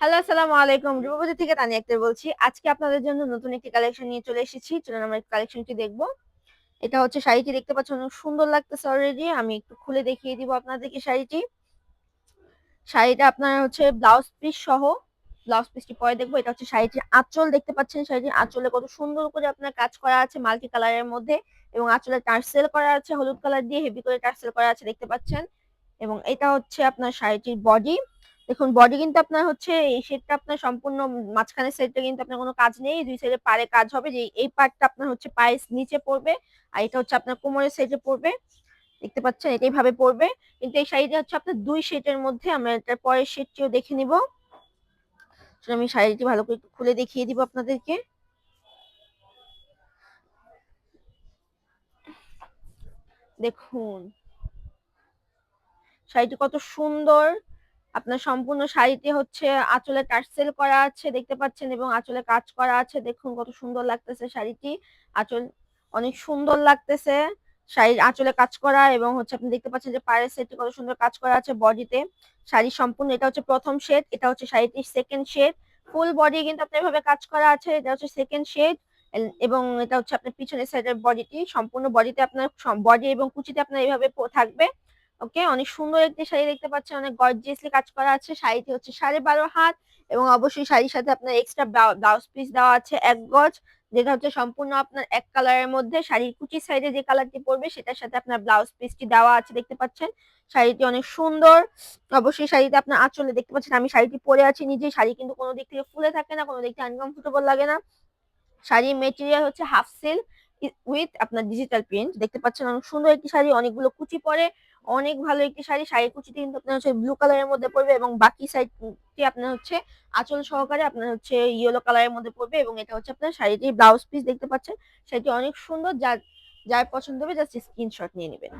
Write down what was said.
Hello, আসসালামু আলাইকুম। রূপবাজার থেকে তানিয়া আক্তার বলছি। আজকে আপনাদের জন্য নতুন একটি কালেকশন নিয়ে চলে এসেছি। চলুন আমরা কালেকশনটি দেখব। এটা হচ্ছে শাড়িটি দেখতে পাচ্ছেন অনেক সুন্দর লাগতেছে অলরেডি। আমি একটু খুলে দেখিয়ে দিব আপনাদেরকে শাড়িটি। শাড়িটা আপনার হচ্ছে ব্লাউজ পিস সহ। ব্লাউজ পিসটি পরে দেখবো। এটা হচ্ছে শাড়িটির আঁচল দেখতে পাচ্ছেন। শাড়িটির আঁচলে কত সুন্দর করে আপনার কাজ করা আছে মাল্টি কালারের মধ্যে এবং আঁচলে টার্সেল করা আছে হলুদ কালার দিয়ে হেভি করে টার্সেল করা আছে দেখতে পাচ্ছেন। এবং এটা হচ্ছে আপনার শাড়িটির বডি। দেখুন বডি কিন্তু আপনার হচ্ছে এই সেটটা আপনার সম্পূর্ণ মাঝখানের সেটটা কিন্তু আপনার কোনো কাজ নেই, দুই সাইডে পাড়ে কাজ হবে, যে এই পার্টটা আপনার হচ্ছে পায়ের নিচে পড়বে আর এটা হচ্ছে আপনার কোমরের সাইডে পড়বে দেখতে পাচ্ছেন, এটাই ভাবে পড়বে। কিন্তু এই শাড়িটা হচ্ছে আপনার দুই শেডের মধ্যে। আমরা এটার পরের শেডটিও দেখে নিব। আমি শাড়িটি ভালো করে একটু খুলে দেখিয়ে দিব আপনাদেরকে। দেখুন শাড়িটি কত সুন্দর। আপনার সম্পূর্ণ শাড়িতে হচ্ছে আঁচলে টার্সেল করা আছে দেখতে পাচ্ছেন এবং আঁচলে কাজ করা আছে। দেখুন কত সুন্দর লাগতেছে শাড়িটি। আঁচল অনেক সুন্দর লাগতেছে। শাড়ির আঁচলে কাজ করা এবং হচ্ছে আপনি দেখতে পাচ্ছেন যে পায়ের সেটটি কত সুন্দর কাজ করা আছে বডিতে। শাড়ির সম্পূর্ণ এটা হচ্ছে প্রথম শেড, এটা হচ্ছে শাড়িটির সেকেন্ড শেড। ফুল বডি কিন্তু আপনার এভাবে কাজ করা আছে, এটা হচ্ছে সেকেন্ড শেড। এবং এটা হচ্ছে আপনার পিছনের সাইডের বডিটি। সম্পূর্ণ বডিতে আপনার বডি এবং কুচিতে আপনার এইভাবে থাকবে। ওকে, অনেক সুন্দর একটি শাড়ি দেখতে পাচ্ছেন, অনেক গর্জিয়াসলি কাজ করা আছে। শাড়িটি হচ্ছে 12.5 হাত এবং অবশ্যই শাড়ির সাথে আপনার এক্সট্রা ব্লাউজ পিস দেওয়া আছে 1 গজ, যেটা হচ্ছে সম্পূর্ণ আপনার এক কালারের মধ্যে। শাড়ির কুচির সাইডে যে কালারটি পড়বে সেটার সাথে আপনার ব্লাউজ পিসটি দেওয়া আছে দেখতে পাচ্ছেন। শাড়িটি অনেক সুন্দর। অবশ্যই শাড়িতে আপনার আঁচলে দেখতে পাচ্ছেন আমি শাড়িটি পরে আছি নিজে। শাড়ি কিন্তু কোনো দিক থেকে ফুলে থাকে না, কোনো দিক থেকে আনকমফোর্টেবল লাগে না। শাড়ির মেটেরিয়াল হচ্ছে হাফ সিল্ক উইথ আপনার ডিজিটাল প্রিন্ট দেখতে পাচ্ছেন। অনেক সুন্দর একটি শাড়ি, অনেকগুলো কুচি পরে, অনেক ভালো একটি শাড়ি। শাড়ির কুচিটি কিন্তু আপনার হচ্ছে ব্লু কালারের মধ্যে পড়বে এবং বাকি সাইডটি আপনার হচ্ছে আঁচল সহকারে আপনার হচ্ছে ইয়েলো কালারের মধ্যে পড়বে এবং এটা হচ্ছে আপনার শাড়িটির ব্লাউজ পিস দেখতে পাচ্ছেন। শাড়িটি অনেক সুন্দর। যার যার পছন্দ হবে জাস্ট স্ক্রিনশট নিয়ে নেবেন।